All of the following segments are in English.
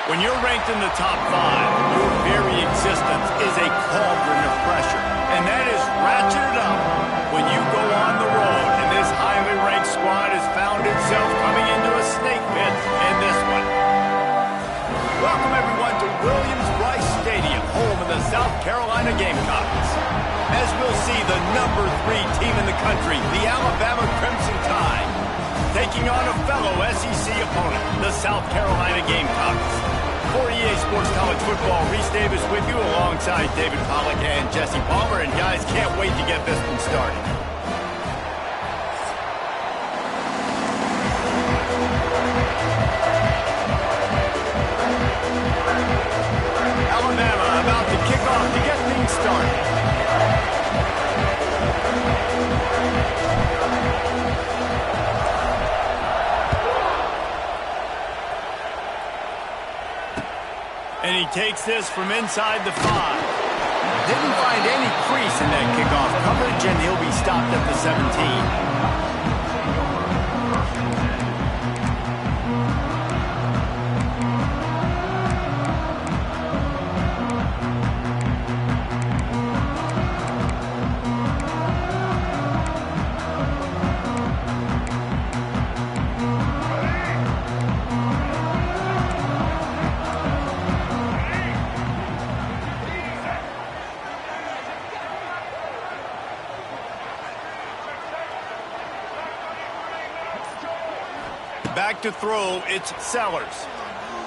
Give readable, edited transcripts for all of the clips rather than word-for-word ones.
When you're ranked in the top 5, your very existence is a cauldron of pressure. And that is ratcheted up when you go on the road. And this highly ranked squad has found itself coming into a snake pit in this one. Welcome, everyone, to Williams-Brice Stadium, home of the South Carolina Gamecocks. As we'll see, the number 3 team in the country, the Alabama Crimson Tide, taking on a fellow SEC opponent, the South Carolina Gamecocks. For EA Sports College Football, Reese Davis with you alongside David Pollack and Jesse Palmer. And guys, can't wait to get this one started. Alabama about to kick off to get things started. And he takes this from inside the 5. Didn't find any crease in that kickoff coverage, and he'll be stopped at the 17. Back to throw, it's Sellers.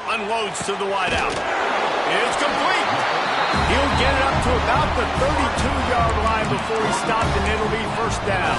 Unloads to the wideout. It's complete. He'll get it up to about the 32-yard line before he stopped, and it'll be first down.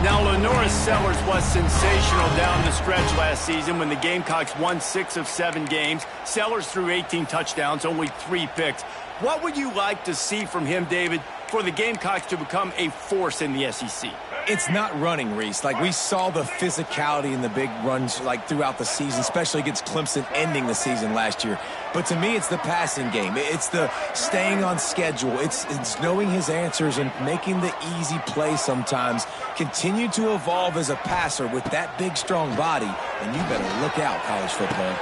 Now, Lenoris Sellers was sensational down the stretch last season when the Gamecocks won 6 of 7 games. Sellers threw 18 touchdowns, only 3 picks. What would you like to see from him, David, for the Gamecocks to become a force in the SEC? It's not running, Reese. Like, we saw the physicality in the big runs, like, throughout the season, especially against Clemson ending the season last year. But to me, it's the passing game. It's the staying on schedule. It's knowing his answers and making the easy play sometimes. Continue to evolve as a passer with that big, strong body, and you better look out, college football.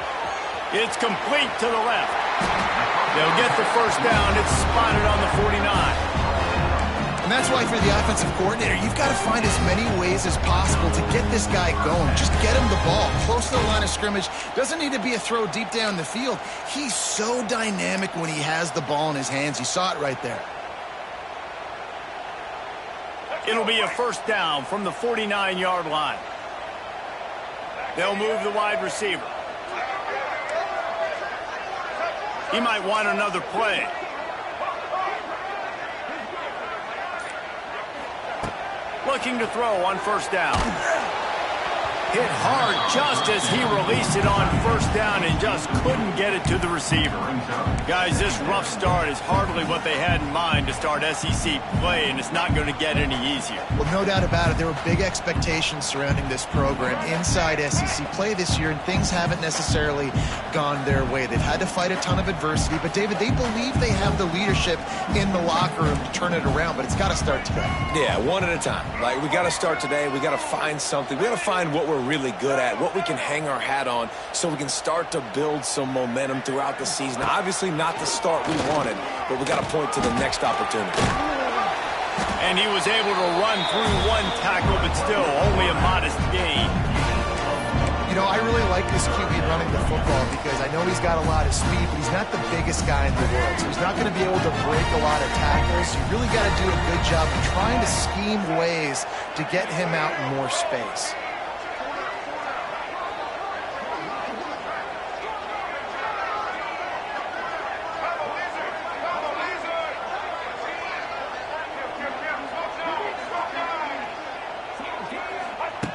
It's complete to the left. They'll get the first down. It's spotted on the 49. And that's why for the offensive coordinator, you've got to find as many ways as possible to get this guy going. Just get him the ball close to the line of scrimmage. Doesn't need to be a throw deep down the field. He's so dynamic when he has the ball in his hands. You saw it right there. It'll be a first down from the 49-yard line. They'll move the wide receiver. He might want another play. Looking to throw on first down. Hit hard just as he released it on first down and just couldn't get it to the receiver. Guys, this rough start is hardly what they had in mind to start SEC play, and it's not going to get any easier. Well, no doubt about it. There were big expectations surrounding this program inside SEC play this year, and things haven't necessarily gone their way. They've had to fight a ton of adversity, but, David, they believe they have the leadership in the locker room to turn it around, but it's got to start today. Yeah, one at a time. Like, we got to start today. We got to find something. We got to find what we're really good at, what we can hang our hat on so we can start to build some momentum throughout the season. Obviously not the start we wanted, but we got to point to the next opportunity. And he was able to run through one tackle, but still only a modest gain. You know, I really like this QB running the football because I know he's got a lot of speed, but he's not the biggest guy in the world. So he's not going to be able to break a lot of tackles. You really got to do a good job of trying to scheme ways to get him out in more space.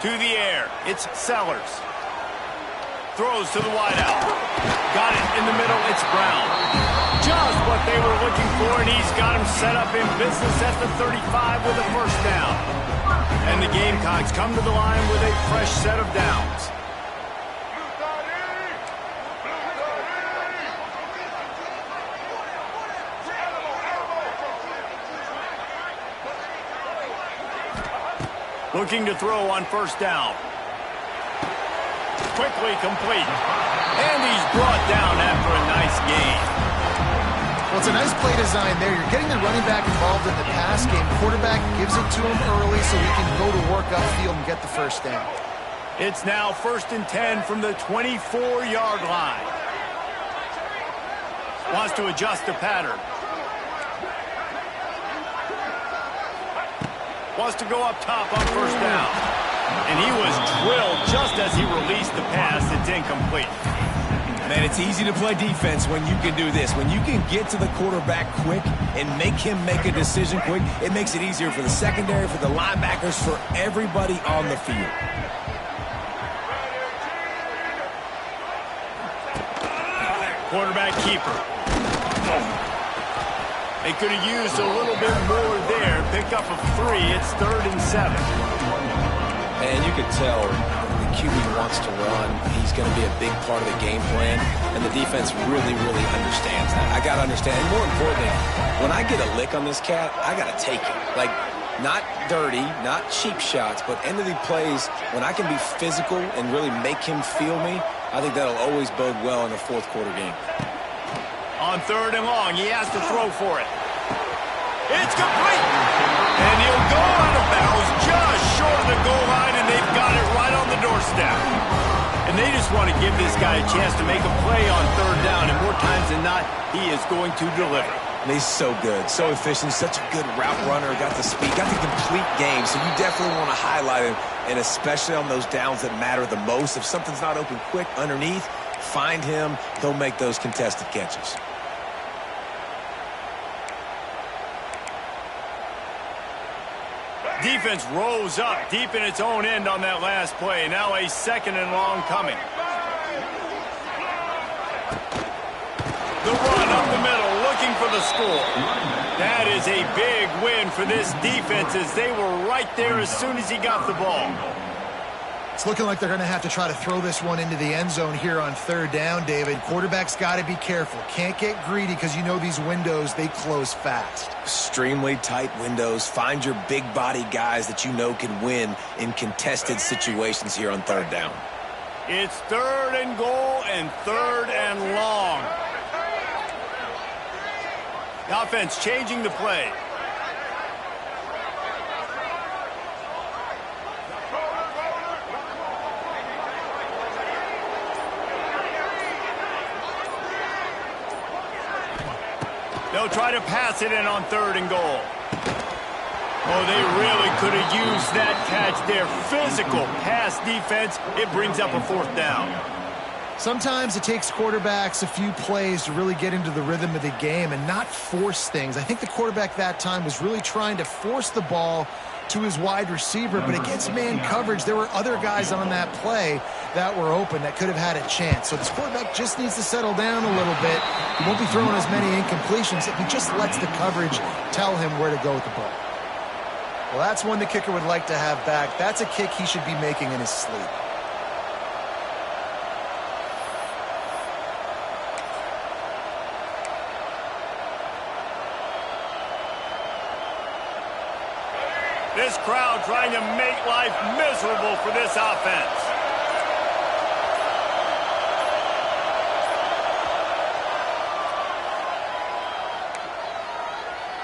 To the air, it's Sellers. Throws to the wideout. Got it in the middle, it's Brown. Just what they were looking for, and he's got him set up in business at the 35 with a first down. And the Gamecocks come to the line with a fresh set of downs. Looking to throw on first down. quickly complete. And he's brought down after a nice gain. Well, it's a nice play design there. You're getting the running back involved in the pass game. Quarterback gives it to him early so he can go to work upfield and get the first down. It's now 1st and 10 from the 24-yard line. Wants to adjust the pattern. Wants to go up top on 1st down. And he was drilled just as he released the pass. It's incomplete. Man, it's easy to play defense when you can do this. When you can get to the quarterback quick and make him make a decision quick, it makes it easier for the secondary, for the linebackers, for everybody on the field. Quarterback keeper. They could have used a little bit more there. Pick up a 3. It's 3rd and 7. And you could tell the QB wants to run. He's going to be a big part of the game plan. And the defense really, really understands that. I got to understand. And more importantly, when I get a lick on this cat, I got to take it. Like, not dirty, not cheap shots, but end of the plays, when I can be physical and really make him feel me, I think that'll always bode well in a fourth quarter game. On 3rd and long, he has to throw for it. It's complete. And he'll go out of bounds just short of the goal line, and they've got it right on the doorstep. And they just want to give this guy a chance to make a play on 3rd down, and more times than not, he is going to deliver. And he's so good, so efficient, such a good route runner, got the speed, got the complete game, so you definitely want to highlight him, and especially on those downs that matter the most. If something's not open quick underneath, find him, he'll make those contested catches. Defense rose up deep in its own end on that last play. Now a 2nd and long coming. The run up the middle, looking for the score. That is a big win for this defense as they were right there as soon as he got the ball. It's looking like they're going to have to try to throw this one into the end zone here on 3rd down, David. Quarterback's got to be careful. Can't get greedy because you know these windows, they close fast. Extremely tight windows. Find your big body guys that you know can win in contested situations here on 3rd down. It's 3rd and goal and 3rd and long. The offense changing the play. They'll try to pass it in on 3rd and goal. Oh, they really could have used that catch there. Physical pass defense. It brings up a 4th down. Sometimes it takes quarterbacks a few plays to really get into the rhythm of the game and not force things. I think the quarterback that time was really trying to force the ball to his wide receiver, but against man coverage, there were other guys on that play that were open that could have had a chance. So this quarterback just needs to settle down a little bit. He won't be throwing as many incompletions if he just lets the coverage tell him where to go with the ball. Well, that's one the kicker would like to have back. That's a kick he should be making in his sleep. This crowd trying to make life miserable for this offense.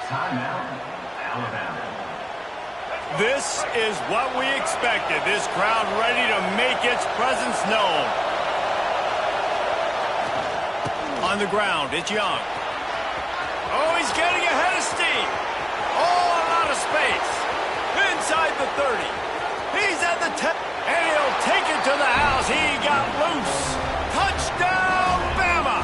Timeout, Alabama. This is what we expected. This crowd ready to make its presence known. On the ground, it's Young. Oh, he's getting ahead of steam. Oh, a lot of space. Inside the 30. He's at the 10. And he'll take it to the house. He got loose. Touchdown, Bama.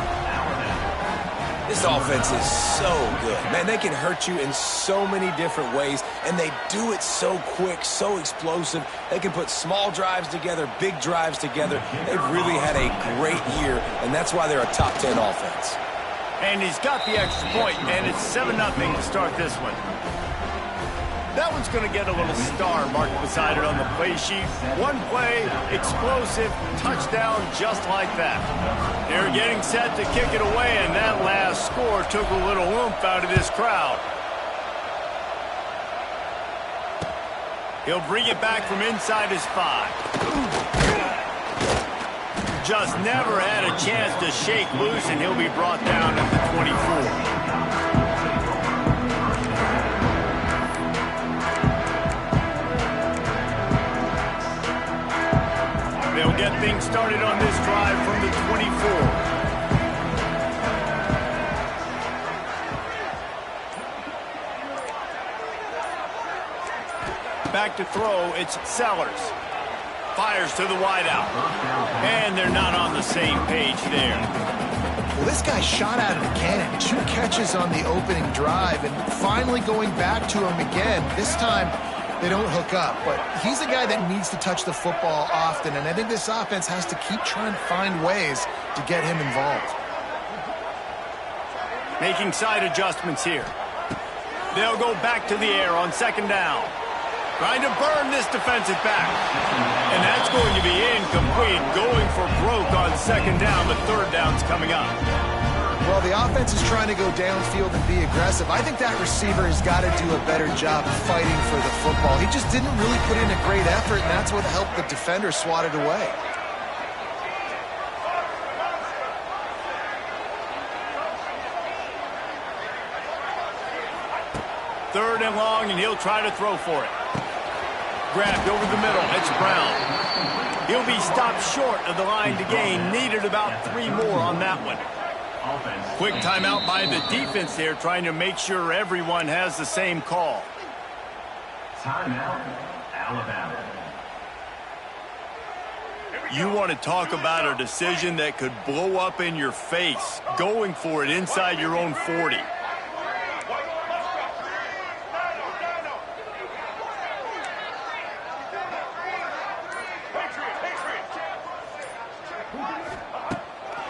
This offense is so good. Man, they can hurt you in so many different ways, and they do it so quick, so explosive. They can put small drives together, big drives together. They've really had a great year, and that's why they're a top 10 offense. And he's got the extra point, and it's 7-0 to start this one. That one's going to get a little star marked beside it on the play sheet. One play, explosive, touchdown just like that. They're getting set to kick it away, and that last score took a little oomph out of this crowd. He'll bring it back from inside his 5. just never had a chance to shake loose, and he'll be brought down at the 24. They'll get things started on this drive from the 24. Back to throw, it's Sellers. Fires to the wideout. And they're not on the same page there. Well, this guy shot out of a cannon. 2 catches on the opening drive, and finally going back to him again. This time, they don't hook up. But he's a guy that needs to touch the football often, and I think this offense has to keep trying to find ways to get him involved. Making side adjustments here. They'll go back to the air on second down. Trying to burn this defensive back. And that's going to be incomplete. Going for broke on second down. The third down's coming up. Well, the offense is trying to go downfield and be aggressive. I think that receiver has got to do a better job fighting for the football. He just didn't really put in a great effort, and that's what helped the defender swat it away. Third and long, and he'll try to throw for it. Grabbed over the middle. It's Brown. He'll be stopped short of the line to gain. Needed about 3 more on that one. Quick timeout by the defense there, trying to make sure everyone has the same call. Timeout, Alabama. You want to talk about a decision that could blow up in your face. Going for it inside your own 40.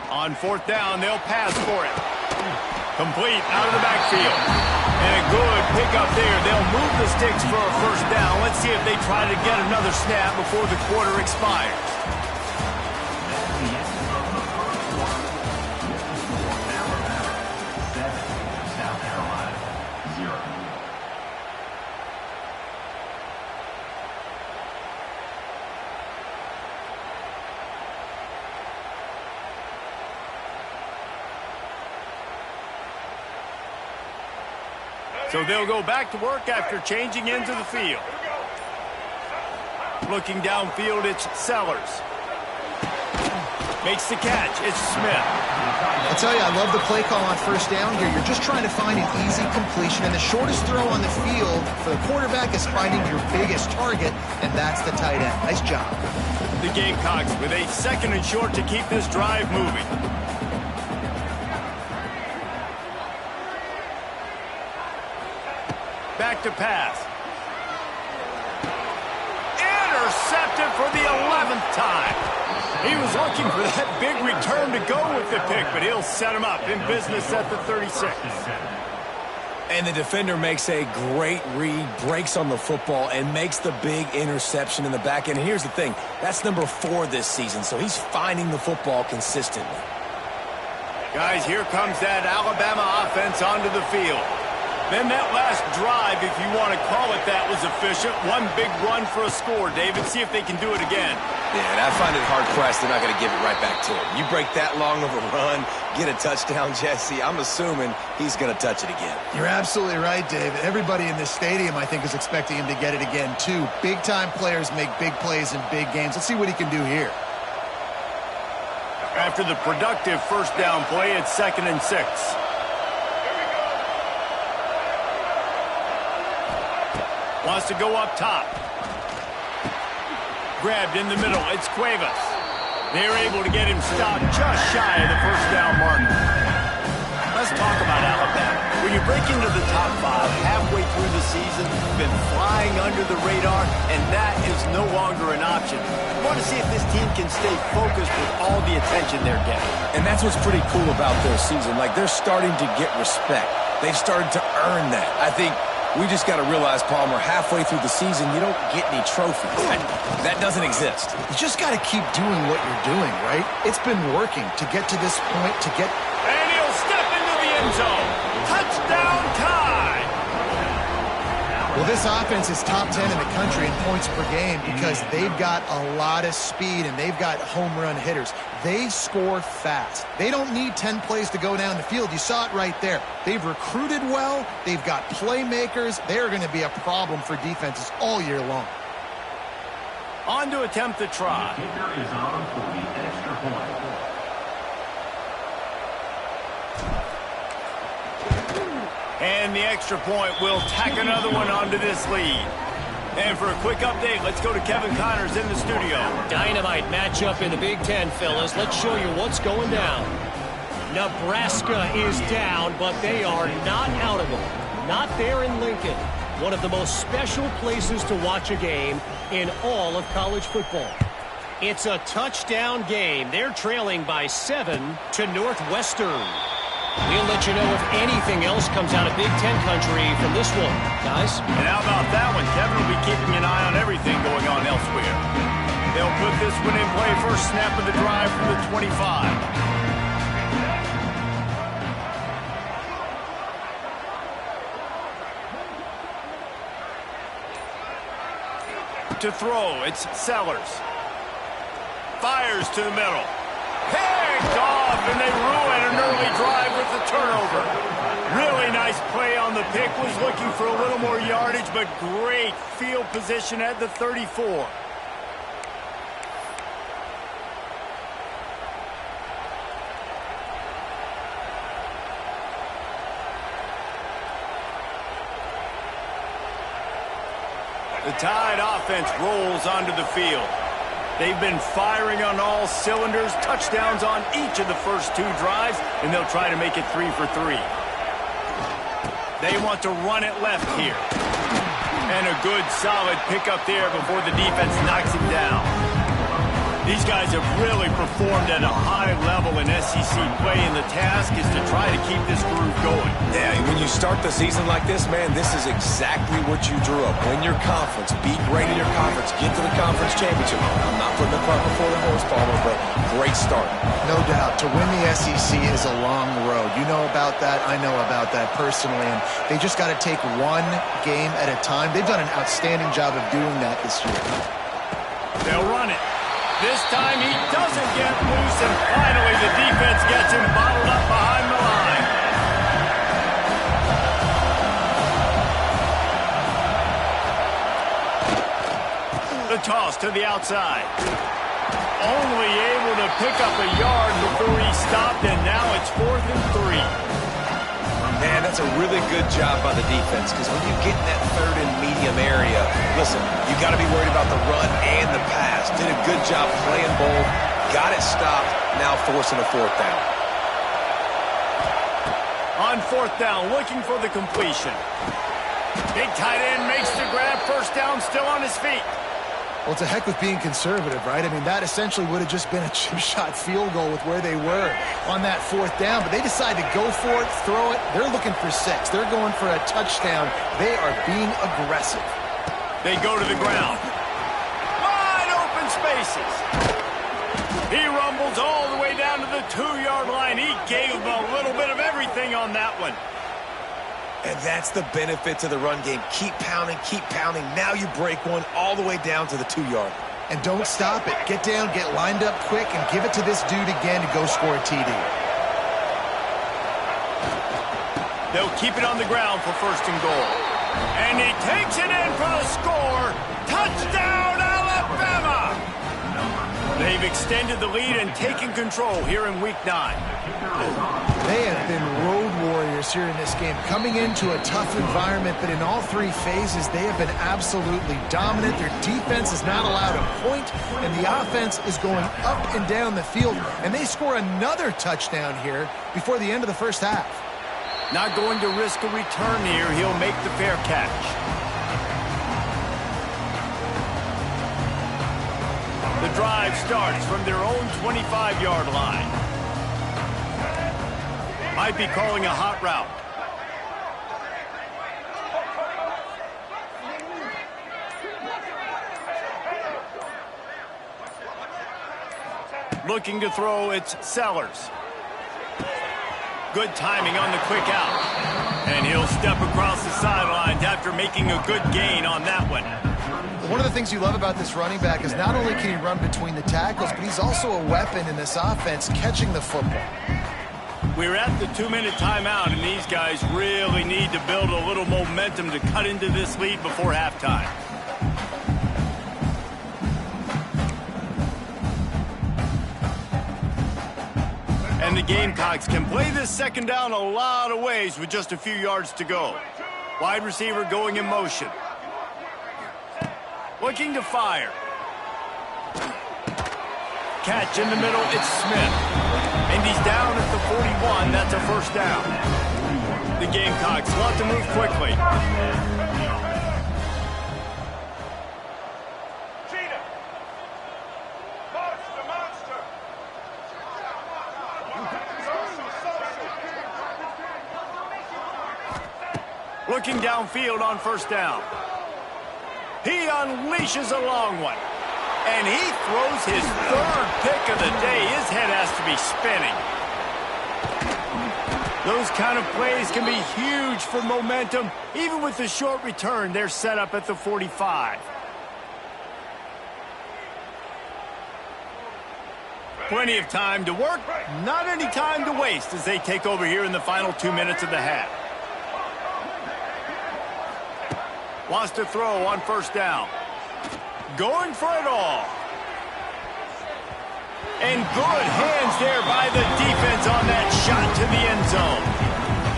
On fourth down, they'll pass for it. Complete out of the backfield. And a good pickup there. They'll move the sticks for a first down. Let's see if they try to get another snap before the quarter expires. South Carolina, 0. So they'll go back to work after changing into the field. Looking downfield, it's Sellers. Makes the catch. It's Smith. I'll tell you, I love the play call on first down here. You're just trying to find an easy completion, and the shortest throw on the field for the quarterback is finding your biggest target, and that's the tight end. Nice job. The Gamecocks with a second and short to keep this drive moving. Back to pass. Intercepted for the 11th time. He was looking for that big return to go with the pick, but he'll set him up in business at the 36. And the defender makes a great read, breaks on the football, and makes the big interception in the back end. And here's the thing, that's number 4 this season, so he's finding the football consistently. Guys, here comes that Alabama offense onto the field. Then that last drive, if you want to call it that, was efficient. One big run for a score, David. See if they can do it again. Yeah, and I find it hard-pressed they're not going to give it right back to him. You break that long of a run, get a touchdown, Jesse, I'm assuming he's going to touch it again. You're absolutely right, David. Everybody in this stadium, I think, is expecting him to get it again, too. Big-time players make big plays in big games. Let's see what he can do here. After the productive first down play, it's 2nd and 6. Wants to go up top. Grabbed in the middle. It's Cuevas. They're able to get him stopped just shy of the first down marker. Let's talk about Alabama. When you break into the top 5 halfway through the season, you've been flying under the radar, and that is no longer an option. You want to see if this team can stay focused with all the attention they're getting. And that's what's pretty cool about their season. Like, they're starting to get respect. They've started to earn that. I think we just got to realize, Palmer, halfway through the season, you don't get any trophies. That doesn't exist. You just got to keep doing what you're doing, right? It's been working to get to this point, to get... And he'll step into the end zone. Touchdown, Ncaa! Well, Well, this offense is top 10 in the country in points per game because they've got a lot of speed and they've got home run hitters. They score fast. They don't need 10 plays to go down the field. You saw it right there. They've recruited well. They've got playmakers. They're going to be a problem for defenses all year long. On to attempt the try. Kicker is on for the extra point. And the extra point will tack another one onto this lead. And for a quick update, let's go to Kevin Connors in the studio. Dynamite matchup in the Big Ten, fellas. Let's show you what's going down. Nebraska is down, but they are not out of it. Not there in Lincoln. One of the most special places to watch a game in all of college football. It's a touchdown game. They're trailing by 7 to Northwestern. We'll let you know if anything else comes out of Big Ten country from this one, guys. And how about that one? Kevin will be keeping an eye on everything going on elsewhere. They'll put this one in play. First snap of the drive from the 25. To throw, it's Sellers. Fires to the middle. Picked off, and they ruin an early drive with the turnover. Really nice play on the pick. Was looking for a little more yardage, but great field position at the 34. The Tide offense rolls onto the field. They've been firing on all cylinders, touchdowns on each of the first 2 drives, and they'll try to make it 3 for 3. They want to run it left here. And a good, solid pickup there before the defense knocks him down. These guys have really performed at a high level in SEC play, and the task is to try to keep this groove going. Yeah, when you start the season like this, man, this is exactly what you drew up. Win your conference, be great in your conference, get to the conference championship. I'm not putting the cart before the horse, Palmer, but great start. No doubt. To win the SEC is a long road. You know about that. I know about that personally. And they just got to take one game at a time. They've done an outstanding job of doing that this year. They'll run it. This time he doesn't get loose, and finally the defense gets him bottled up behind the line. The toss to the outside. Only able to pick up a yard before he stopped, and now it's 4th and 3. Man, that's a really good job by the defense, because when you get in that 3rd and medium area, listen, you got to be worried about the run and the pass. Did a good job playing both, got it stopped, now forcing a 4th down. On 4th down, looking for the completion. Big tight end makes the grab, first down, still on his feet. Well, it's a heck with being conservative, right? I mean, that essentially would have just been a chip shot field goal with where they were on that 4th down. But they decide to go for it, throw it. They're looking for 6. They're going for a touchdown. They are being aggressive. They go to the ground. Wide open spaces. He rumbles all the way down to the 2-yard line. He gave them a little bit of everything on that one. And that's the benefit to the run game. Keep pounding, keep pounding. Now you break one all the way down to the 2-yard. And don't stop it. Get down, get lined up quick, and give it to this dude again to go score a TD. They'll keep it on the ground for 1st and goal. And he takes it in for the score. Touchdown, Alabama! They've extended the lead and taken control here in Week 9. They have been road warriors here in this game, coming into a tough environment, but in all 3 phases, they have been absolutely dominant. Their defense is not allowed a point, and the offense is going up and down the field, and they score another touchdown here before the end of the first half. Not going to risk a return here. He'll make the fair catch. The drive starts from their own 25-yard line. Might be calling a hot route. Looking to throw, it's Sellers. Good timing on the quick out. And he'll step across the sideline down after making a good gain on that one. One of the things you love about this running back is not only can he run between the tackles, but he's also a weapon in this offense catching the football. We're at the 2-minute timeout, and these guys really need to build a little momentum to cut into this lead before halftime. And the Gamecocks can play this second down a lot of ways with just a few yards to go. Wide receiver going in motion. Looking to fire. Catch in the middle, it's Smith. And he's down at the 41, that's a first down. The Gamecocks want to move quickly. Looking downfield on first down. He unleashes a long one. And he throws his third pick of the day. His head has to be spinning. Those kind of plays can be huge for momentum. Even with the short return, they're set up at the 45. Plenty of time to work, not any time to waste as they take over here in the final 2 minutes of the half. Wants to throw on first down. Going for it all. And good hands there by the defense on that shot to the end zone.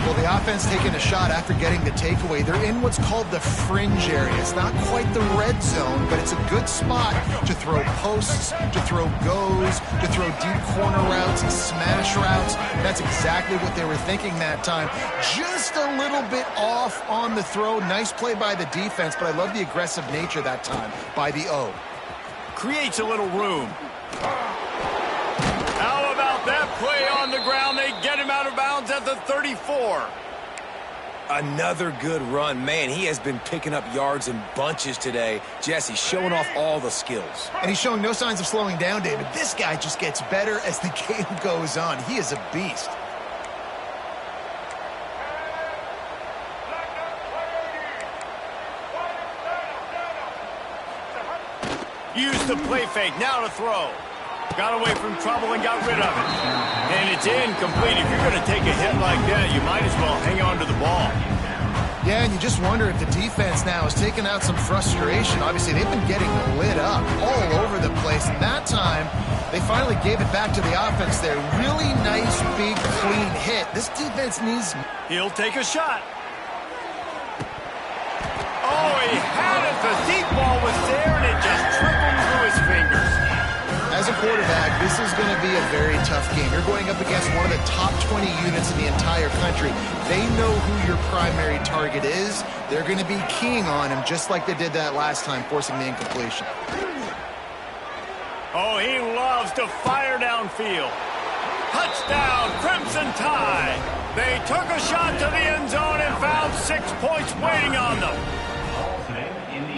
Well, the offense taking a shot after getting the takeaway. They're in what's called the fringe area. It's not quite the red zone, but it's a good spot to throw posts, to throw goes, to throw deep corner routes, smash routes. That's exactly what they were thinking that time. Just a little bit off on the throw. Nice play by the defense, but I love the aggressive nature that time by the O. Creates a little room. How about that play on the ground? They get him out of bounds at the 34. Another good run. Man, he has been picking up yards in bunches today. Jesse showing off all the skills. And he's showing no signs of slowing down, David. This guy just gets better as the game goes on. He is a beast. Use the play fake. Now to throw. Got away from trouble and got rid of it. And it's incomplete. If you're going to take a hit like that, you might as well hang on to the ball. Yeah, and you just wonder if the defense now is taking out some frustration. Obviously, they've been getting lit up all over the place. And that time, they finally gave it back to the offense there. Really nice, big, clean hit. This defense needs... He'll take a shot. Oh, he had it. The deep ball was there, and it just trickled through his fingers. As a quarterback, this is going to be a very tough game. You're going up against one of the top 20 units in the entire country. They know who your primary target is. They're going to be keying on him just like they did that last time, forcing the incompletion. Oh, he loves to fire downfield. Touchdown, Crimson Tide. They took a shot to the end zone and found 6 points waiting on them.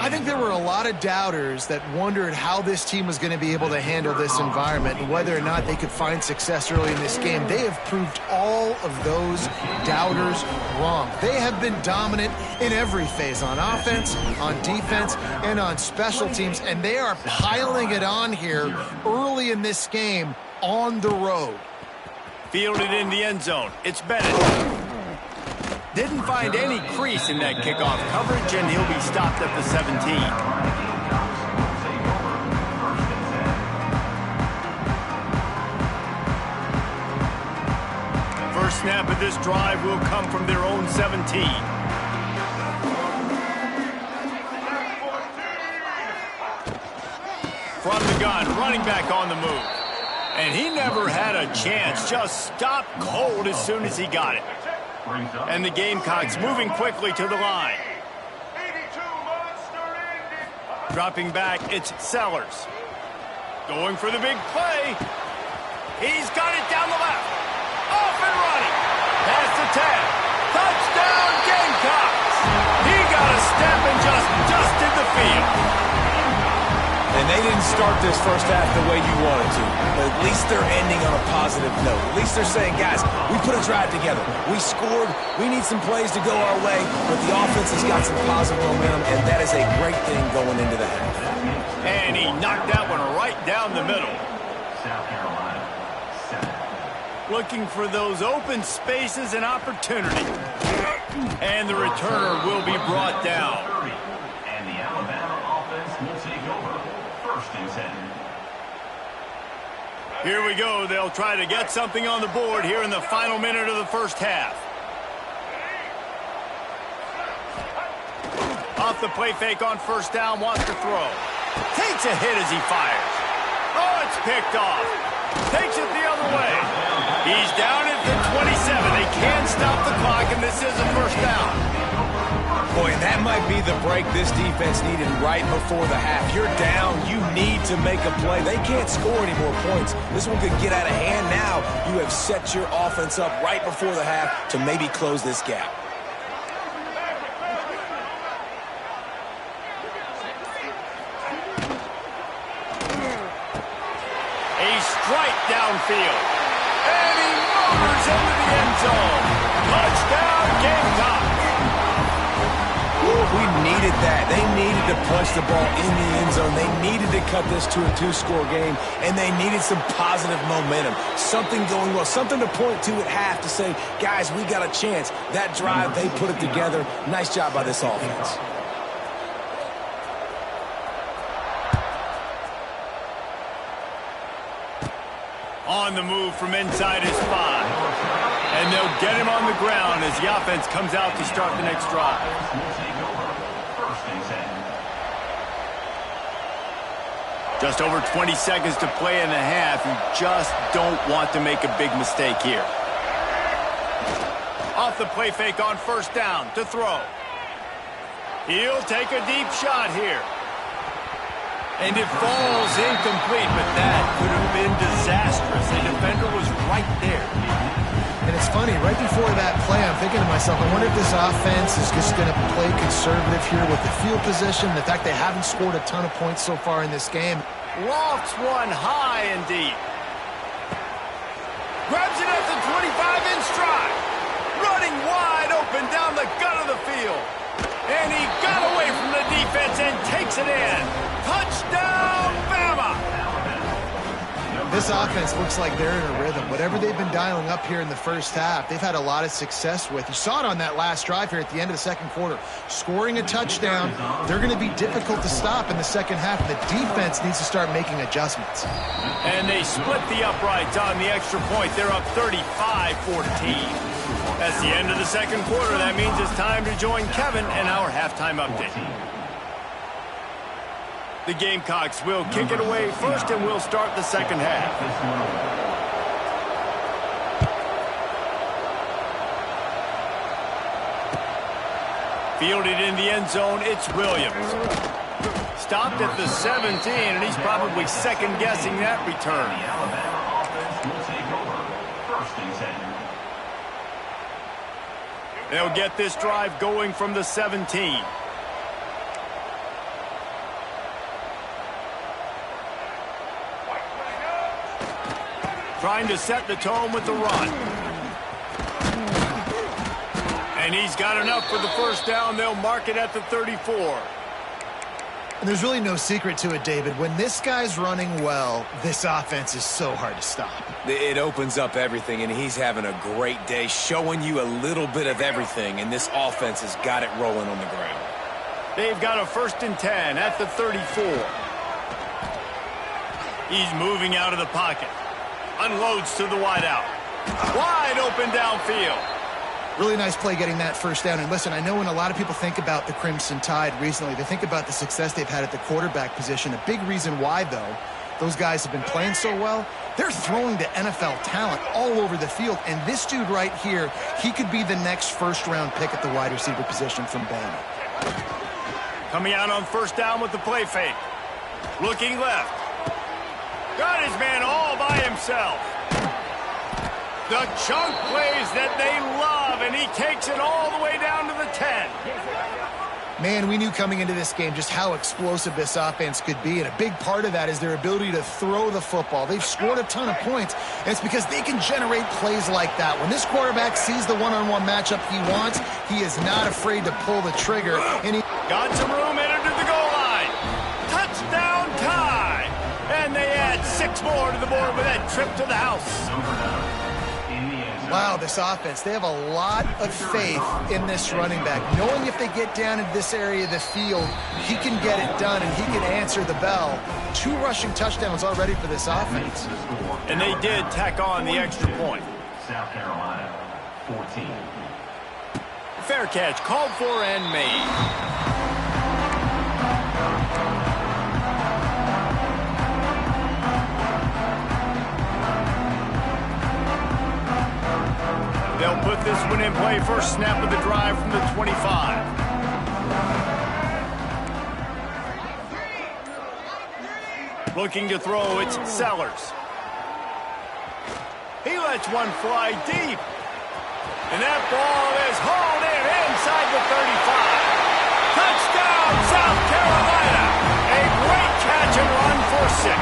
I think there were a lot of doubters that wondered how this team was going to be able to handle this environment and whether or not they could find success early in this game. They have proved all of those doubters wrong. They have been dominant in every phase, on offense, on defense, and on special teams, and they are piling it on here early in this game on the road. Fielded in the end zone. It's Bennett. Didn't find any crease in that kickoff coverage, and he'll be stopped at the 17. First snap of this drive will come from their own 17. From the gun, running back on the move. And he never had a chance, just stopped cold as soon as he got it. And the Gamecocks moving quickly to the line. Dropping back, it's Sellers. Going for the big play. He's got it down the left. Off and running. Past the 10. Touchdown, Gamecocks. He got a step and just dusted the field. And they didn't start this first half the way you wanted to. But at least they're ending on a positive note. At least they're saying, guys, we put a drive together. We scored. We need some plays to go our way. But the offense has got some positive momentum, and that is a great thing going into the half. And he knocked that one right down the middle. South Carolina, 7. Looking for those open spaces and opportunity. And the returner will be brought down. And the Alabama offense will take over. 1st and 10. Here we go. They'll try to get something on the board here in the final minute of the first half. Off the play fake on first down, wants to throw. Takes a hit as he fires. Oh, it's picked off. Takes it the other way. He's down at the 27. They can't stop the clock, and this is a first down. Boy, and that might be the break this defense needed right before the half. You're down. You need to make a play. They can't score any more points. This one could get out of hand now. You have set your offense up right before the half to maybe close this gap. Strike downfield. And he motors into the end zone. Touchdown, Gamecocks. We needed that. They needed to punch the ball in the end zone. They needed to cut this to a 2-score game, and they needed some positive momentum. Something going well, something to point to at half to say, guys, we got a chance. That drive, they put it together. Nice job by this offense. On the move from inside his 5. And they'll get him on the ground as the offense comes out to start the next drive. Just over 20 seconds to play in the half. You just don't want to make a big mistake here. Off the play fake on first down to throw. He'll take a deep shot here. And it falls incomplete, but that could have been disastrous. The defender was right there. And it's funny, right before that play, I'm thinking to myself, I wonder if this offense is just going to play conservative here with the field position. The fact they haven't scored a ton of points so far in this game. Lofts one high and deep. Grabs it at the 25 in stride. Running wide open down the gut of the field. And he got away from the defense and takes it in. Touchdown, Bama! This offense looks like they're in a rhythm. Whatever they've been dialing up here in the first half, they've had a lot of success with. You saw it on that last drive here at the end of the second quarter. Scoring a touchdown, they're going to be difficult to stop in the second half. The defense needs to start making adjustments. And they split the uprights on the extra point. They're up 35-14. That's the end of the second quarter. That means it's time to join Kevin and our halftime update. The Gamecocks will kick it away first, and we'll start the second half. Fielded in the end zone, it's Williams. Stopped at the 17, and he's probably second-guessing that return. The Alabama offense will take over. 1st and 10. They'll get this drive going from the 17. Trying to set the tone with the run. And he's got enough for the first down. They'll mark it at the 34. And there's really no secret to it, David. When this guy's running well, this offense is so hard to stop. It opens up everything, and he's having a great day, showing you a little bit of everything, and this offense has got it rolling on the ground. They've got a 1st and 10 at the 34. He's moving out of the pocket. Unloads to the wideout. Wide open downfield. Really nice play getting that first down. And listen, I know when a lot of people think about the Crimson Tide recently, they think about the success they've had at the quarterback position. A big reason why, though, those guys have been playing so well, they're throwing to NFL talent all over the field. And this dude right here, he could be the next first-round pick at the wide receiver position from Bama. Coming out on first down with the play fake. Looking left. Got his man all by himself. The chunk plays that they love, and he takes it all the way down to the 10. Man, we knew coming into this game just how explosive this offense could be, and a big part of that is their ability to throw the football. They've scored a ton of points, and it's because they can generate plays like that. When this quarterback sees the one-on-one matchup he wants, he is not afraid to pull the trigger. And he got some room, entered to the goal line. Touchdown tie! And they add 6 more to the board with that trip to the house. Wow, this offense, they have a lot of faith in this running back. Knowing if they get down into this area of the field, he can get it done and he can answer the bell. 2 rushing touchdowns already for this offense. And they did tack on the extra point. South Carolina, 14. Fair catch, called for and made. They'll put this one in play. First snap of the drive from the 25. Looking to throw, it's Sellers. He lets one fly deep. And that ball is hauled in inside the 35. Touchdown, South Carolina. A great catch and run for 6.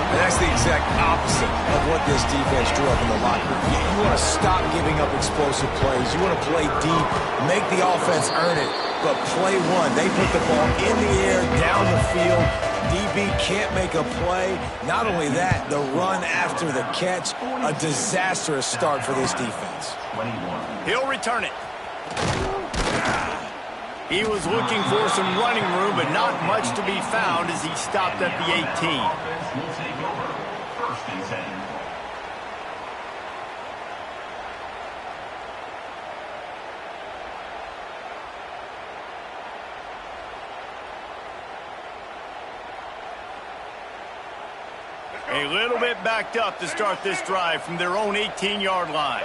And that's the exact opposite of what this defense drew up in the locker room. You want to stop giving up explosive plays. You want to play deep, make the offense earn it, but play one. They put the ball in the air, down the field. DB can't make a play. Not only that, the run after the catch, a disastrous start for this defense. He'll return it. He was looking for some running room, but not much to be found as he stopped at the 18. Will take over. First and 10. A little bit backed up to start this drive from their own 18-yard line.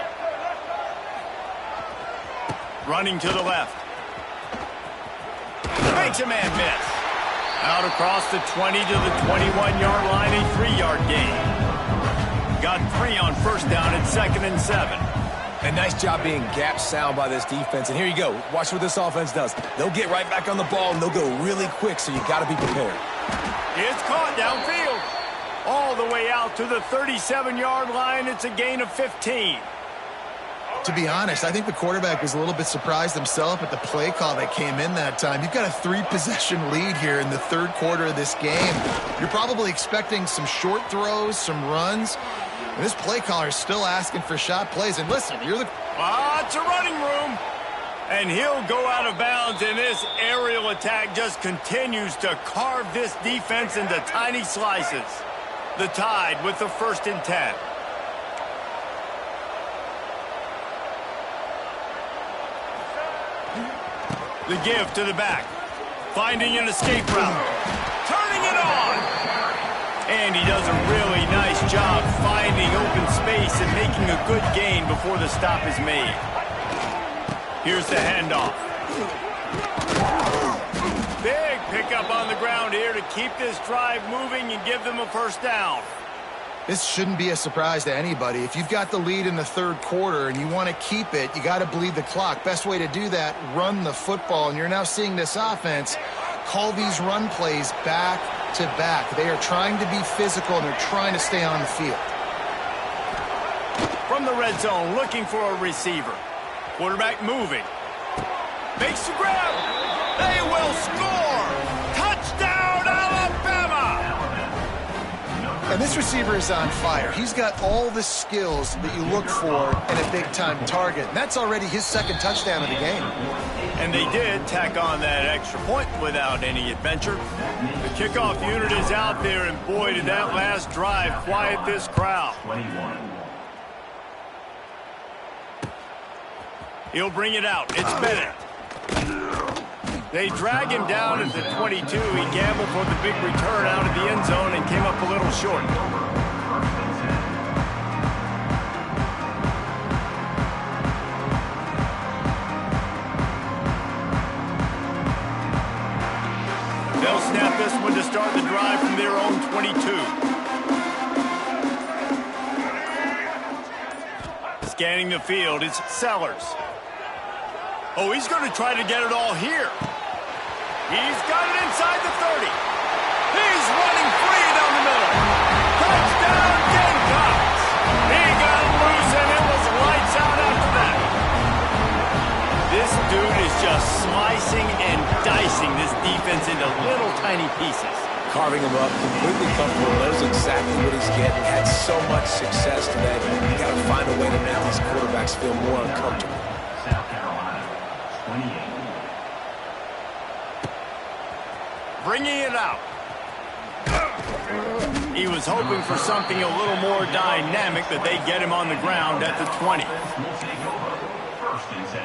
Running to the left. Makes a man miss. Out across the 20 to the 21-yard line, a 3-yard gain. Got 3 on first down and 2nd and 7. A nice job being gap sound by this defense. And here you go. Watch what this offense does. They'll get right back on the ball, and they'll go really quick, so you got to be prepared. It's caught downfield. All the way out to the 37-yard line. It's a gain of 15. To be honest, I think the quarterback was a little bit surprised himself at the play call that came in that time. You've got a 3-possession lead here in the 3rd quarter of this game. You're probably expecting some short throws, some runs. And this play caller is still asking for shot plays. And listen, you're the... It's a running room. And he'll go out of bounds, and this aerial attack just continues to carve this defense into tiny slices. The Tide with the 1st and 10. The give to the back. Finding an escape route. Turning it on. And he does a really nice job finding open space and making a good gain before the stop is made. Here's the handoff. Big pickup on the ground here to keep this drive moving and give them a first down. This shouldn't be a surprise to anybody. If you've got the lead in the 3rd quarter and you want to keep it, you got to bleed the clock. Best way to do that, run the football. And you're now seeing this offense call these run plays back to back. They are trying to be physical, and they're trying to stay on the field. From the red zone, looking for a receiver. Quarterback moving. Makes the grab. They will score. Touchdown, Alabama. And this receiver is on fire. He's got all the skills that you look for in a big-time target. And that's already his 2nd touchdown of the game. And they did tack on that extra point without any adventure. The kickoff unit is out there, and boy, did that last drive quiet this crowd. 21. He'll bring it out. It's Bennett. They drag him down at the 22. He gambled for the big return out of the end zone and came up a little short. They'll snap this one to start the drive from their own 22. Scanning the field, it's Sellers. Oh, he's going to try to get it all here. He's got it inside the 30. He's running free down the middle. Touchdown, Gamecocks. He got loose, and it was lights out after that. This dude is just slicing and dicing this defense into little tiny pieces. Carving him up, completely comfortable, knows exactly what he's getting, had so much success today. You got to find a way to make these quarterbacks feel more uncomfortable. South Carolina, 28. Bringing it out. He was hoping for something a little more dynamic, but they get him on the ground at the 20. Will take over. First and 10.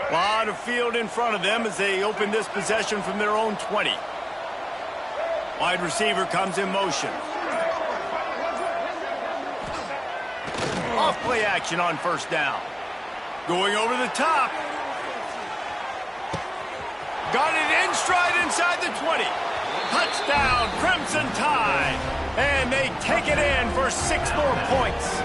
A lot of field in front of them as they open this possession from their own 20. Wide receiver comes in motion. Off play action on first down. Going over the top. Got it in stride inside the 20. Touchdown, Crimson Tide. And they take it in for 6 more points.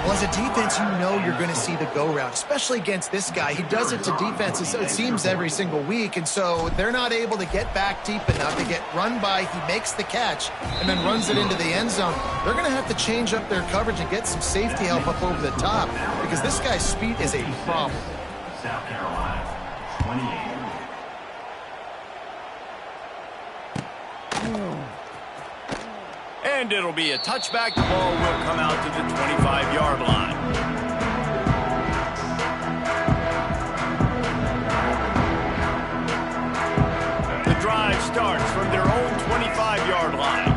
Well, as a defense, you know you're going to see the go route, especially against this guy. He does it to defenses, it seems, every single week, and so they're not able to get back deep enough to get run by. He makes the catch and then runs it into the end zone. They're going to have to change up their coverage and get some safety help up over the top because this guy's speed is a problem. South Carolina, 28. And it'll be a touchback. The ball will come out to the 25-yard line. The drive starts from their own 25-yard line.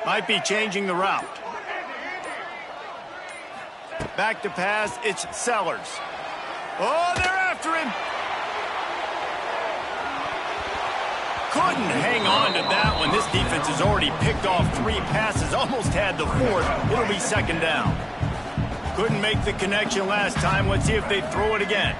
Might be changing the route. Back to pass, it's Sellers. Oh, they're after him. Couldn't hang on to that one. This defense has already picked off 3 passes, almost had the 4th. It'll be second down. Couldn't make the connection last time. Let's see if they throw it again.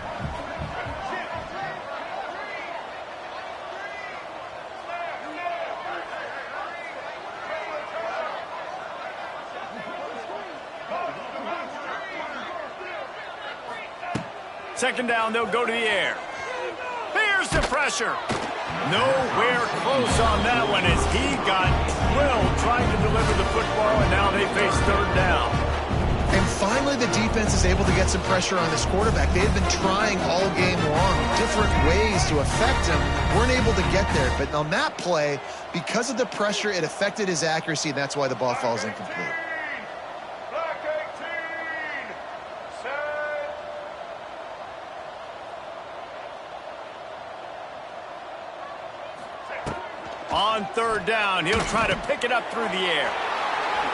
Second down, they'll go to the air. Here's the pressure. Nowhere close on that one as he got drilled trying to deliver the football, and now they face third down. And finally, the defense is able to get some pressure on this quarterback. They had been trying all game long different ways to affect him. Weren't able to get there. But on that play, because of the pressure, it affected his accuracy, and that's why the ball falls incomplete. On third down, he'll try to pick it up through the air.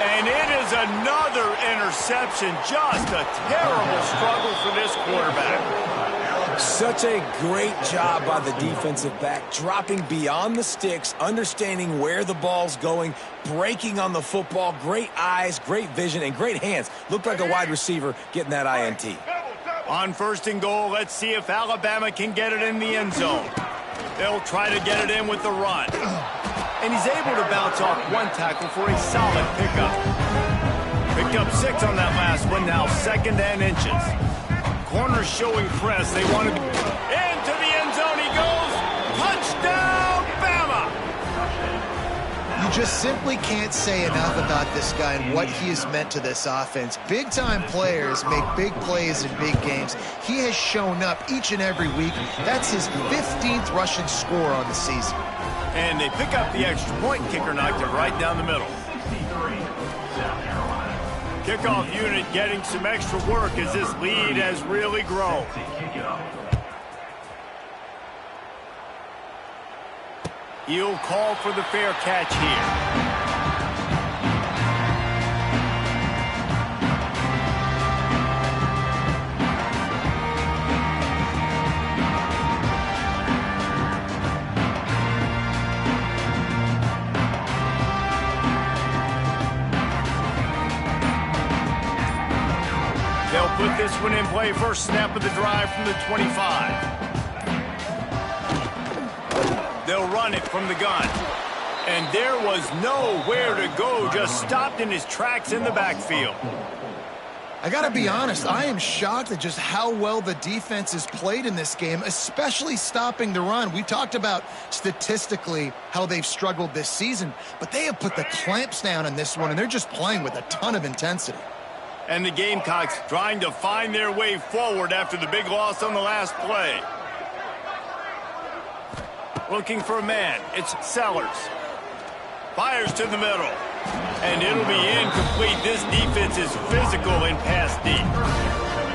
And it is another interception. Just a terrible struggle for this quarterback. Such a great job by the defensive back, dropping beyond the sticks, understanding where the ball's going, breaking on the football. Great eyes, great vision, and great hands. Looked like a wide receiver getting that INT. On first and goal, let's see if Alabama can get it in the end zone. They'll try to get it in with the run. And he's able to bounce off one tackle for a solid pickup. Picked up 6 on that last one, now second and inches. Corners showing press. They want to go into the end zone. He goes. Touchdown, Bama! You just simply can't say enough about this guy and what he has meant to this offense. Big-time players make big plays in big games. He has shown up each and every week. That's his 15th rushing score on the season. And they pick up the extra point. Kicker knocked it right down the middle. 63, South Carolina. Kickoff unit getting some extra work as this lead has really grown. To kick it off. He'll call for the fair catch here. one in play, first snap of the drive from the 25. They'll run it from the gun. And there was nowhere to go, just stopped in his tracks in the backfield. I got to be honest, I am shocked at just how well the defense has played in this game, especially stopping the run. We talked about statistically how they've struggled this season, but they have put the clamps down in this one, and they're just playing with a ton of intensity. And the Gamecocks trying to find their way forward after the big loss on the last play. Looking for a man, it's Sellers. Fires to the middle. And it'll be incomplete. This defense is physical and pass deep.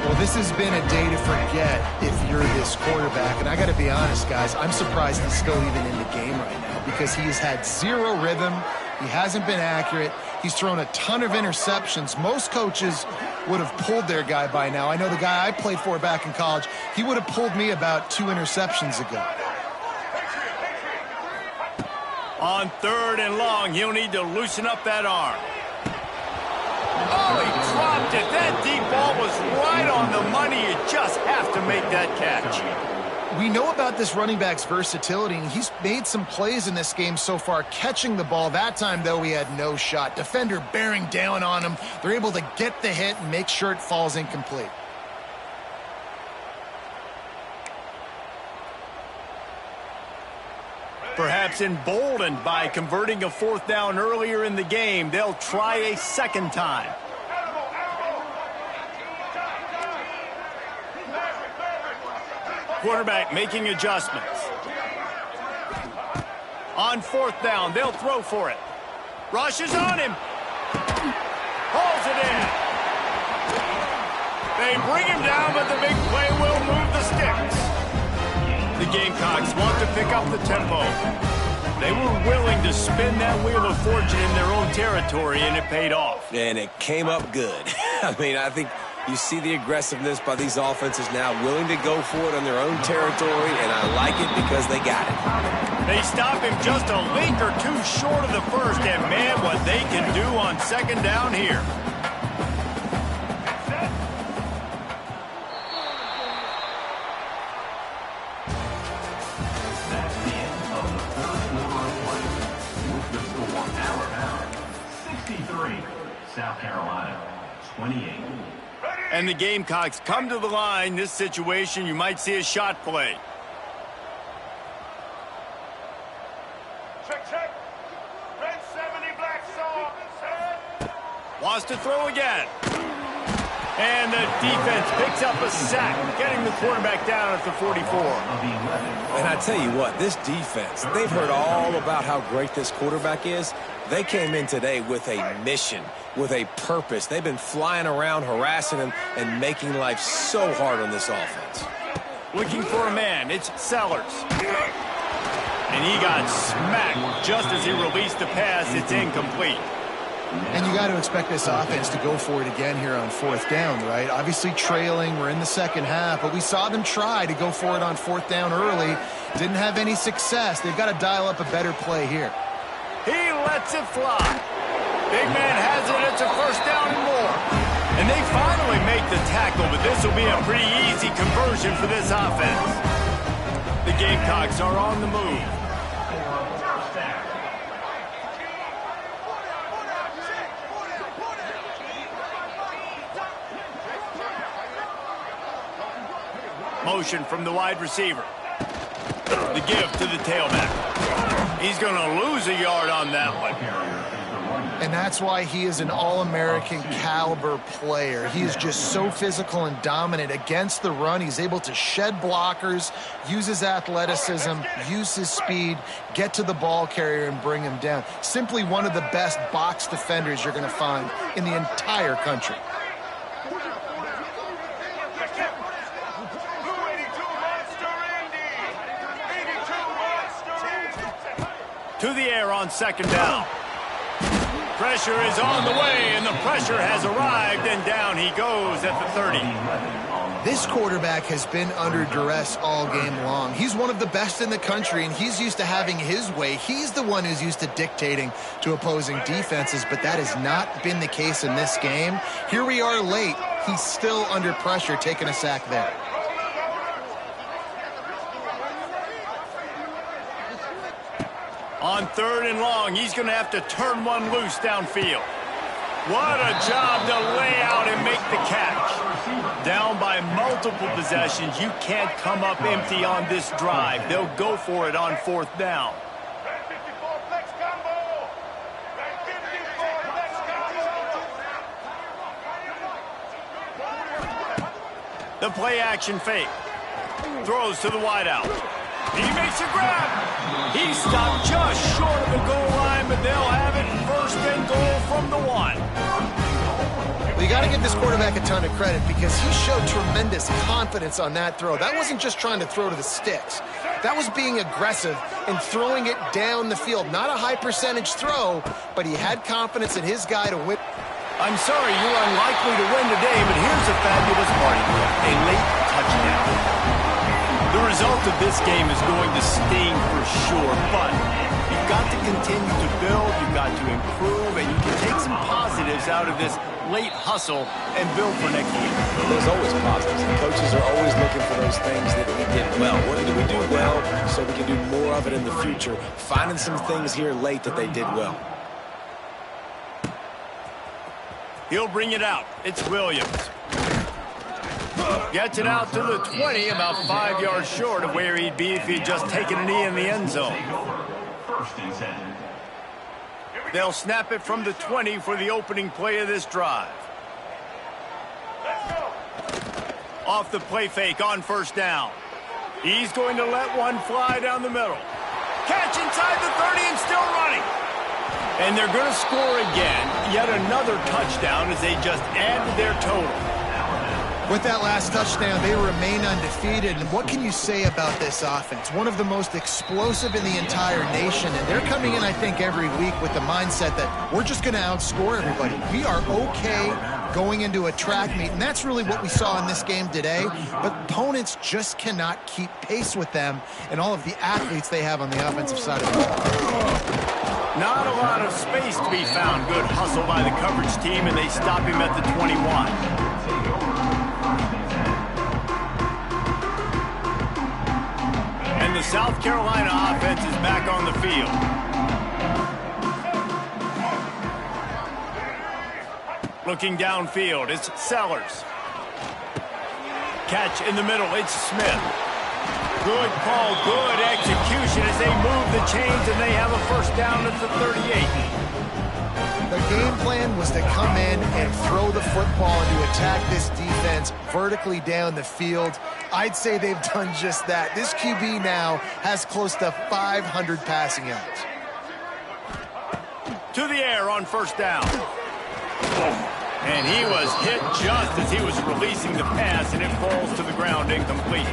Well, this has been a day to forget if you're this quarterback. And I got to be honest, guys, I'm surprised he's still even in the game right now because he has had zero rhythm. He hasn't been accurate. He's thrown a ton of interceptions. Most coaches would have pulled their guy by now. I know the guy I played for back in college, he would have pulled me about 2 interceptions ago. On 3rd and long, he'll need to loosen up that arm. Oh, he dropped it. That deep ball was right on the money. You just have to make that catch. We know about this running back's versatility, and he's made some plays in this game so far, catching the ball. That time, though, he had no shot. Defender bearing down on him. They're able to get the hit and make sure it falls incomplete. Perhaps emboldened by converting a 4th down earlier in the game, they'll try a second time. Quarterback making adjustments. On 4th down, they'll throw for it. Rushes on him. Hauls it in. They bring him down, but the big play will move the sticks. The Gamecocks want to pick up the tempo. They were willing to spin that wheel of fortune in their own territory, and it paid off. And it came up good. I mean, I think you see the aggressiveness by these offenses now, willing to go for it on their own territory, and I like it because they got it. They stop him just a link or two short of the first, and man, what they can do on 2nd down here. South Carolina, 28. And the Gamecocks come to the line. This situation, you might see a shot play. Check. Red 70, black saw. Wants to throw again. And the defense picks up a sack, getting the quarterback down at the 44. And I tell you what, this defense, they've heard all about how great this quarterback is. They came in today with a mission, with a purpose. They've been flying around, harassing him, and making life so hard on this offense. Looking for a man, it's Sellers. And he got smacked just as he released the pass. It's incomplete. And you got to expect this offense to go for it again here on 4th down, right? Obviously trailing, we're in the 2nd half, but we saw them try to go for it on 4th down early. Didn't have any success. They've got to dial up a better play here. He lets it fly. Big man has it. It's a 1st down and more. And they finally make the tackle, but this will be a pretty easy conversion for this offense. The Gamecocks are on the move. Motion from the wide receiver. The give to the tailback. He's going to lose a yard on that one. And that's why he is an All-American caliber player. He is just so physical and dominant against the run. He's able to shed blockers, use his athleticism, use his speed, get to the ball carrier and bring him down. Simply one of the best box defenders you're going to find in the entire country. To the air on 2nd down. Pressure is on the way, and the pressure has arrived, and down he goes at the 30. This quarterback has been under duress all game long. He's one of the best in the country, and he's used to having his way. He's the one who's used to dictating to opposing defenses, but that has not been the case in this game. Here we are late, he's still under pressure taking a sack there. On 3rd and long, he's going to have to turn one loose downfield. What a job to lay out and make the catch. Down by multiple possessions, you can't come up empty on this drive. They'll go for it on 4th down. The play action fake. Throws to the wideout. He makes a grab. He stopped just short of the goal line, but they'll have it 1st and goal from the 1. Well, you got to give this quarterback a ton of credit because he showed tremendous confidence on that throw. That wasn't just trying to throw to the sticks. That was being aggressive and throwing it down the field. Not a high percentage throw, but he had confidence in his guy to win. I'm sorry, you're unlikely to win today, but here's a fabulous party. A late touchdown. The result of this game is going to sting for sure, but you've got to continue to build, you've got to improve, and you can take some positives out of this late hustle and build for next week. There's always positives. The coaches are always looking for those things that we did well. What did we do well so we can do more of it in the future? Finding some things here late that they did well. He'll bring it out. It's Williams. Gets it out to the 20, about 5 yards short of where he'd be if he'd just taken a knee in the end zone. They'll snap it from the 20 for the opening play of this drive. Off the play fake on 1st down. He's going to let one fly down the middle. Catch inside the 30 and still running. And they're going to score again. Yet another touchdown as they just add to their total. With that last touchdown, they remain undefeated. And what can you say about this offense? One of the most explosive in the entire nation. And they're coming in, I think, every week with the mindset that we're just going to outscore everybody. We are okay going into a track meet. And that's really what we saw in this game today. But opponents just cannot keep pace with them and all of the athletes they have on the offensive side of the ball. Not a lot of space to be found. Good hustle by the coverage team, and they stop him at the 21. And the South Carolina offense is back on the field. Looking downfield, it's Sellers. Catch in the middle, it's Smith. Good call, good execution as they move the chains and they have a 1st down at the 38. The game plan was to come in and throw the football and to attack this defense vertically down the field. I'd say they've done just that. This QB now has close to 500 passing yards. To the air on 1st down. And he was hit just as he was releasing the pass, and it falls to the ground incomplete.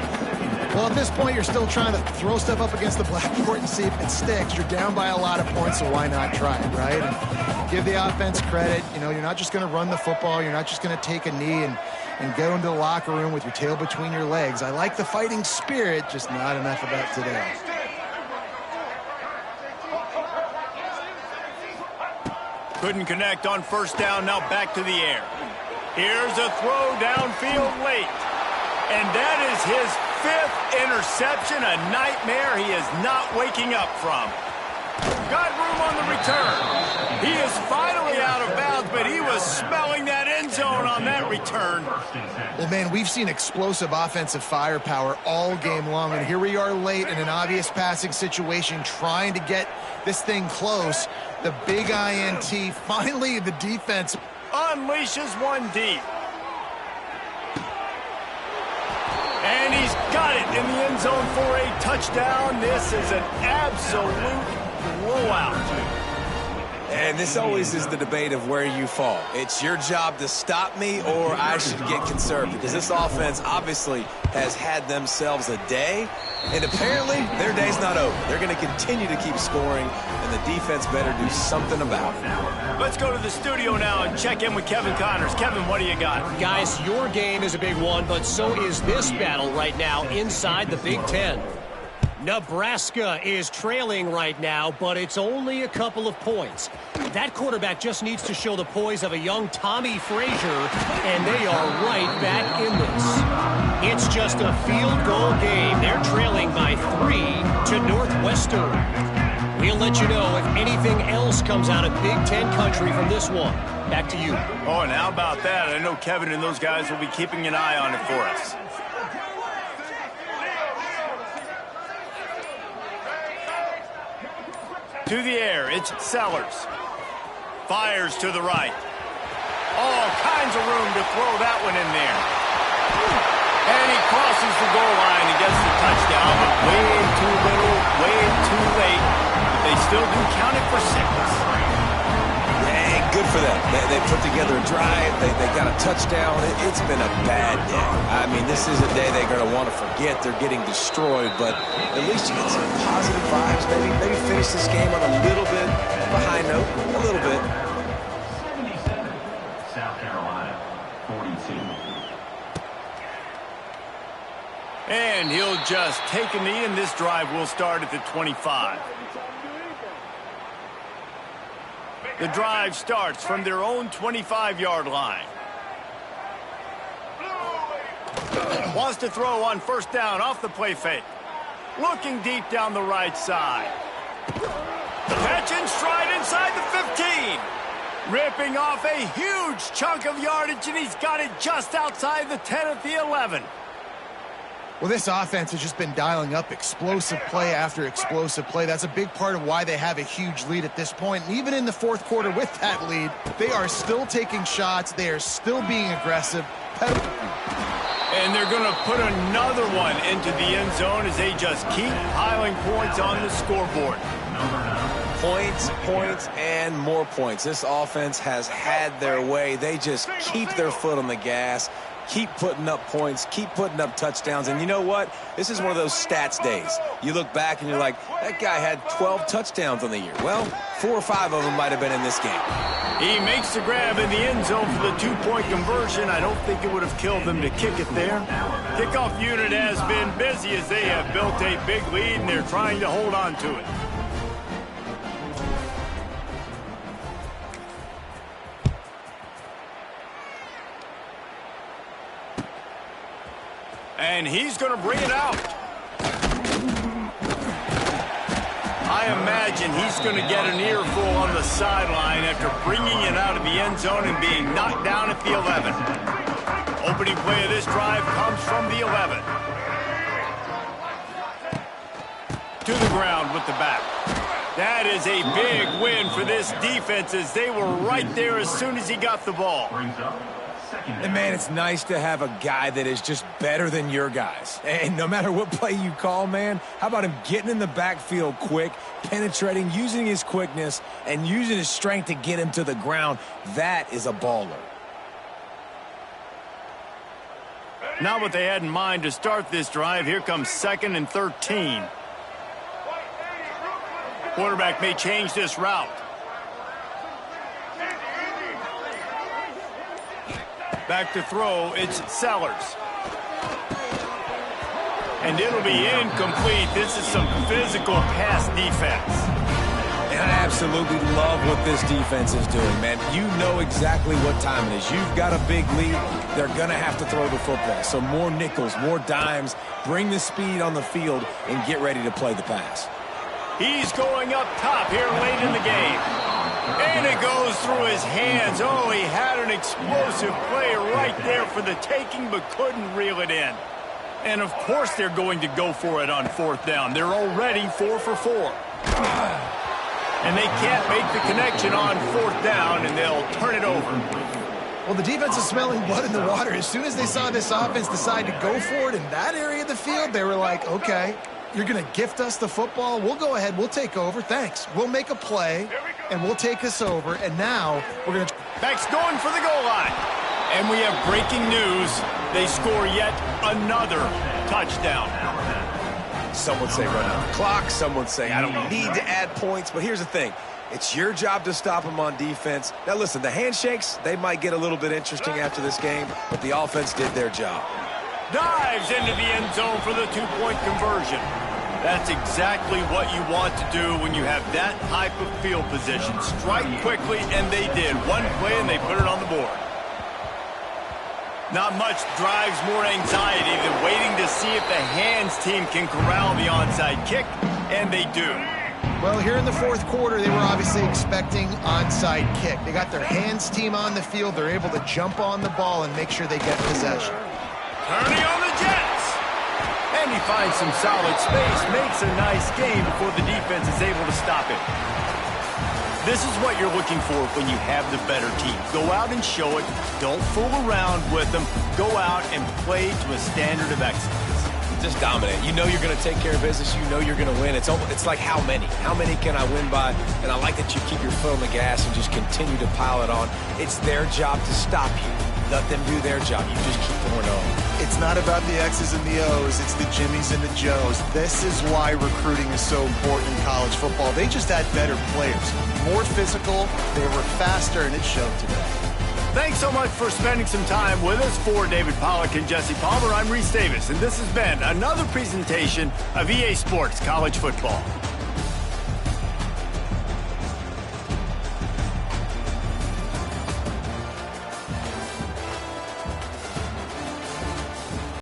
Well, at this point, you're still trying to throw stuff up against the blackboard and see if it sticks. You're down by a lot of points, so why not try it, right? And give the offense credit. You know, you're not just going to run the football. You're not just going to take a knee and go into the locker room with your tail between your legs. I like the fighting spirit, just not enough of that today. Couldn't connect on 1st down, now back to the air. Here's a throw downfield late. And that is his 5th interception, a nightmare he is not waking up from. Got room on the return. He is finally out of bounds, but he was smelling that end zone on that return. Well, man, we've seen explosive offensive firepower all game long, and here we are late in an obvious passing situation trying to get this thing close. The big INT, finally the defense unleashes one deep. And he's got it in the end zone for a touchdown. This is an absolute blowout. And this always is the debate of where you fall. It's your job to stop me or I should get conservative. Because this offense obviously has had themselves a day. And apparently their day's not over. They're going to continue to keep scoring. And the defense better do something about it. Let's go to the studio now and check in with Kevin Connors. Kevin, what do you got? Guys, your game is a big one, but so is this battle right now inside the Big Ten. Nebraska is trailing right now, but it's only a couple of points. That quarterback just needs to show the poise of a young Tommy Frazier, and they are right back in this. It's just a field goal game. They're trailing by 3 to Northwestern. We'll let you know if anything else comes out of Big Ten country from this one. Back to you. Oh, and how about that? I know Kevin and those guys will be keeping an eye on it for us. To the air, it's Sellers. Fires to the right. All kinds of room to throw that one in there. And he crosses the goal line and gets the touchdown, but way too little, way too late. But they still do count it for 6. And good for them. They put together a drive. They got a touchdown. It's been a bad day. I mean, this is a day they're going to want to forget. They're getting destroyed, but at least you get some positive vibes. Maybe finish this game on a little bit of a high note. A little bit. 77, South Carolina, 42. And he'll just take a knee, and this drive will start at the 25. The drive starts from their own 25-yard line. Wants to throw on first down off the play fake. Looking deep down the right side. Catch and stride inside the 15. Ripping off a huge chunk of yardage, and he's got it just outside the 10 at the 11. Well, this offense has just been dialing up explosive play after explosive play. That's a big part of why they have a huge lead at this point. And even in the fourth quarter with that lead, they are still taking shots. They are still being aggressive. And they're going to put another one into the end zone as they just keep piling points on the scoreboard. Points, points, and more points. This offense has had their way. They just keep their foot on the gas. Keep putting up points, keep putting up touchdowns. And you know what? This is one of those stats days. You look back and you're like, that guy had 12 touchdowns on the year. Well, 4 or 5 of them might have been in this game. He makes the grab in the end zone for the 2-point conversion. I don't think it would have killed them to kick it there. Kickoff unit has been busy as they have built a big lead, and they're trying to hold on to it. And he's going to bring it out. I imagine he's going to get an earful on the sideline after bringing it out of the end zone and being knocked down at the 11. Opening play of this drive comes from the 11. To the ground with the back. That is a big win for this defense as they were right there as soon as he got the ball. And, man, it's nice to have a guy that is just better than your guys. And no matter what play you call, man, how about him getting in the backfield quick, penetrating, using his quickness, and using his strength to get him to the ground? That is a baller. Not what they had in mind to start this drive. Here comes 2nd and 13. Quarterback may change this route. Back to throw, it's Sellers. And it'll be incomplete. This is some physical pass defense. And I absolutely love what this defense is doing, man. You know exactly what time it is. You've got a big lead. They're going to have to throw the football. So more nickels, more dimes. Bring the speed on the field and get ready to play the pass. He's going up top here late in the game. And it goes through his hands. Oh, he had an explosive play right there for the taking, but couldn't reel it in. And, of course, they're going to go for it on 4th down. They're already 4 for 4. And they can't make the connection on 4th down, and they'll turn it over. Well, the defense is smelling blood in the water. As soon as they saw this offense decide to go for it in that area of the field, they were like, okay, you're going to gift us the football. We'll go ahead. We'll take over. Thanks. We'll make a play, and we'll take us over. And now we're going to... Back's going for the goal line. And we have breaking news. They score yet another touchdown. Some would say run out the clock. Some would say I don't need to add points. But here's the thing. It's your job to stop them on defense. Now, listen, the handshakes, they might get a little bit interesting after this game, but the offense did their job. Dives into the end zone for the 2-point conversion. That's exactly what you want to do when you have that type of field position. Strike quickly, and they did. One play, and they put it on the board. Not much drives more anxiety than waiting to see if the hands team can corral the onside kick, and they do. Well, here in the fourth quarter, they were obviously expecting onside kick. They got their hands team on the field. They're able to jump on the ball and make sure they get possession. Turning on the Jets. And he finds some solid space, makes a nice game before the defense is able to stop it. This is what you're looking for when you have the better team. Go out and show it. Don't fool around with them. Go out and play to a standard of excellence. Just dominate. You know you're going to take care of business. You know you're going to win. It's like how many? How many can I win by? And I like that you keep your foot on the gas and just continue to pile it on. It's their job to stop you. Let them do their job. You just keep going on. It's not about the X's and the O's. It's the Jimmies and the Joes. This is why recruiting is so important in college football. They just had better players. More physical. They were faster, and it showed today. Thanks so much for spending some time with us. For David Pollack and Jesse Palmer, I'm Reese Davis, and this has been another presentation of EA Sports College Football.